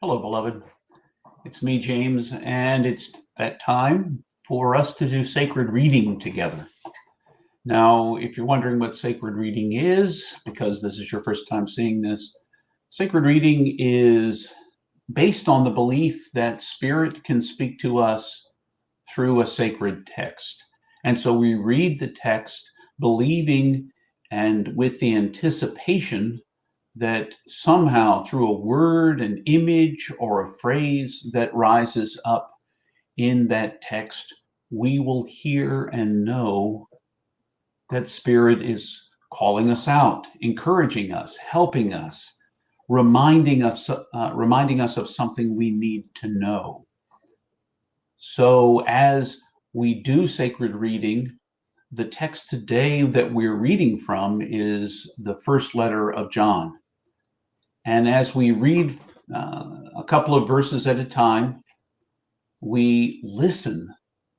Hello, beloved. It's me, James, and it's that time for us to do sacred reading together. Now, if you're wondering what sacred reading is, because this is your first time seeing this, sacred reading is based on the belief that Spirit can speak to us through a sacred text. And so we read the text believing and with the anticipation that somehow through a word, an image, or a phrase that rises up in that text, we will hear and know that Spirit is calling us out, encouraging us, helping us, reminding us of something we need to know. So as we do sacred reading, the text today that we're reading from is the first letter of John. And as we read a couple of verses at a time, we listen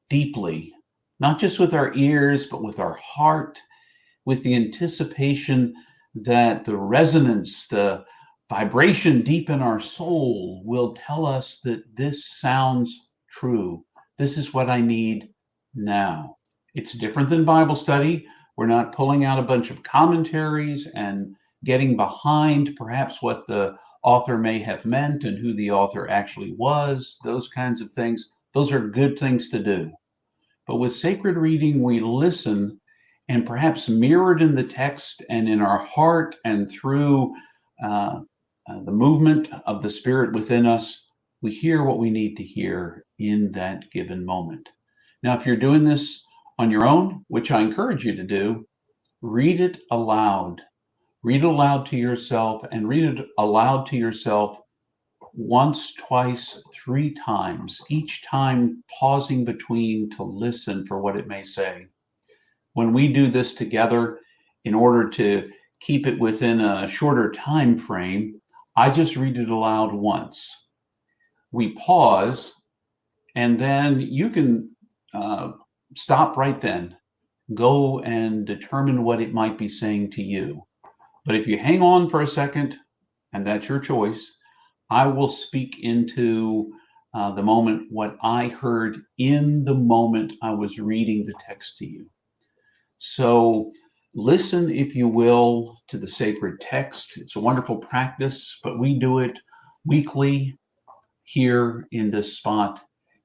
deeply, not just with our ears, but with our heart, with the anticipation that the resonance, the vibration deep in our soul will tell us that this sounds true. This is what I need now. It's different than Bible study. We're not pulling out a bunch of commentaries and getting behind perhaps what the author may have meant and who the author actually was, those kinds of things. Those are good things to do. But with sacred reading, we listen, and perhaps mirrored in the text and in our heart and through the movement of the Spirit within us, we hear what we need to hear in that given moment. Now, if you're doing this on your own, which I encourage you to do, read it aloud. Read it aloud to yourself, and read it aloud to yourself once, twice, 3 times, each time pausing between to listen for what it may say. When we do this together, in order to keep it within a shorter time frame, I just read it aloud once. We pause, and then you can stop right then. Go and determine what it might be saying to you. But if you hang on for a second, and that's your choice, I will speak into the moment what I heard in the moment I was reading the text to you. So listen, if you will, to the sacred text. It's a wonderful practice, but we do it weekly here in this spot.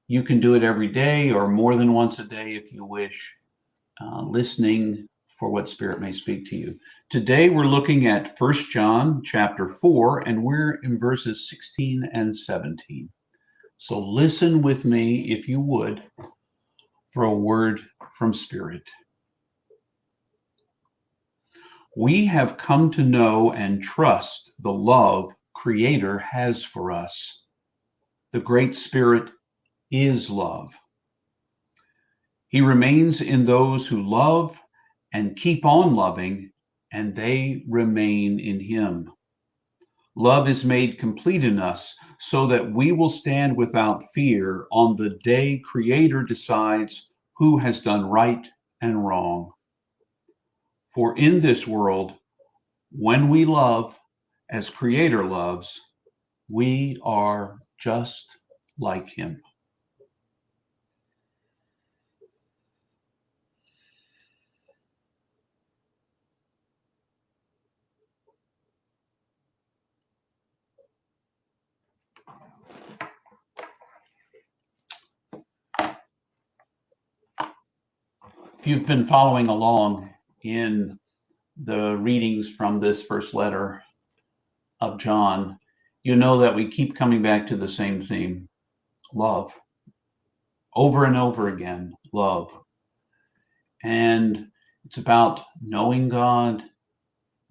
You can do it every day or more than once a day if you wish, listening for what Spirit may speak to you. Today we're looking at 1 John chapter 4, and we're in verses 16 and 17. So listen with me, if you would, for a word from Spirit. We have come to know and trust the love Creator has for us. The great Spirit is love. He remains in those who love and keep on loving, and they remain in him. Love is made complete in us so that we will stand without fear on the day Creator decides who has done right and wrong. For in this world, when we love as Creator loves, we are just like him. If you've been following along in the readings from this first letter of John, you know that we keep coming back to the same theme: love. Over and over again, love. And it's about knowing God.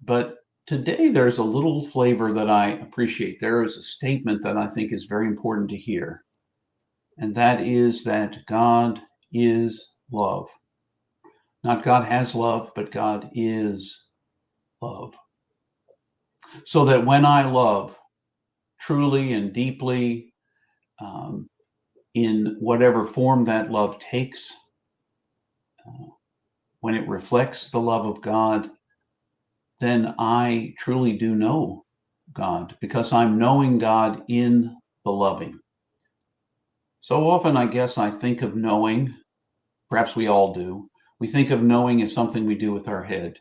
But today there's a little flavor that I appreciate. There is a statement that I think is very important to hear, and that is that God is love. Not God has love, but God is love. So that when I love truly and deeply, in whatever form that love takes, when it reflects the love of God, then I truly do know God, because I'm knowing God in the loving. So often, I guess I think of knowing, perhaps we all do, we think of knowing as something we do with our head,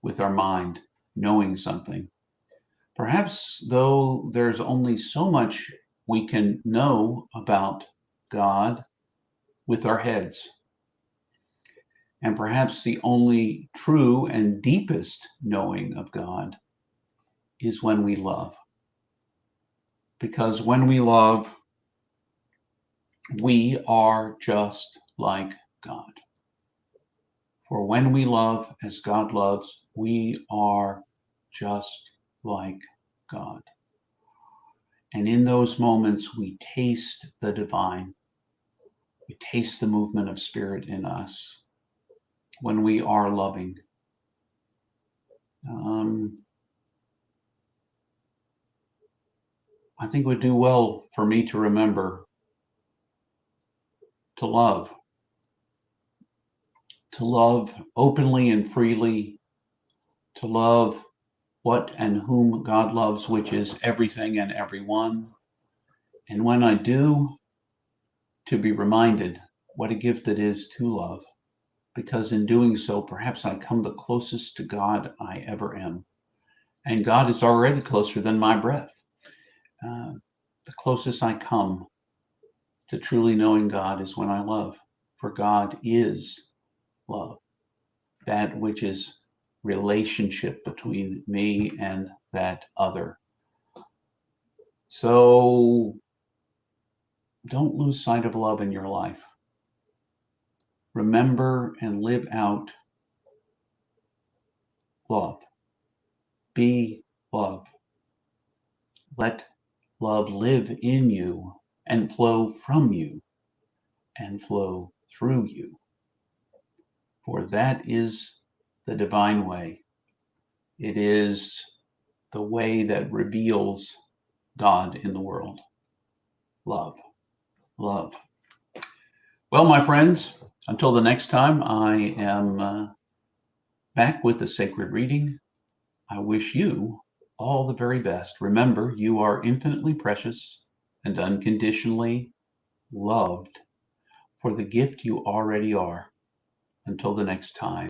with our mind, knowing something. Perhaps, though, there's only so much we can know about God with our heads. And perhaps the only true and deepest knowing of God is when we love. Because when we love, we are just like God. For when we love as God loves, we are just like God. And in those moments, we taste the divine. We taste the movement of spirit in us when we are loving. I think it would do well for me to remember to love openly and freely, to love what and whom God loves, which is everything and everyone. And when I do, to be reminded what a gift it is to love, because in doing so, perhaps I come the closest to God I ever am. And God is already closer than my breath. The closest I come to truly knowing God is when I love, for God is love, that which is relationship between me and that other. So don't lose sight of love in your life. Remember and live out love. Be love. Let love live in you and flow from you and flow through you. For that is the divine way. It is the way that reveals God in the world. Love. Love. Well, my friends, until the next time I am back with the sacred reading, I wish you all the very best. Remember, you are infinitely precious and unconditionally loved for the gift you already are. Until the next time.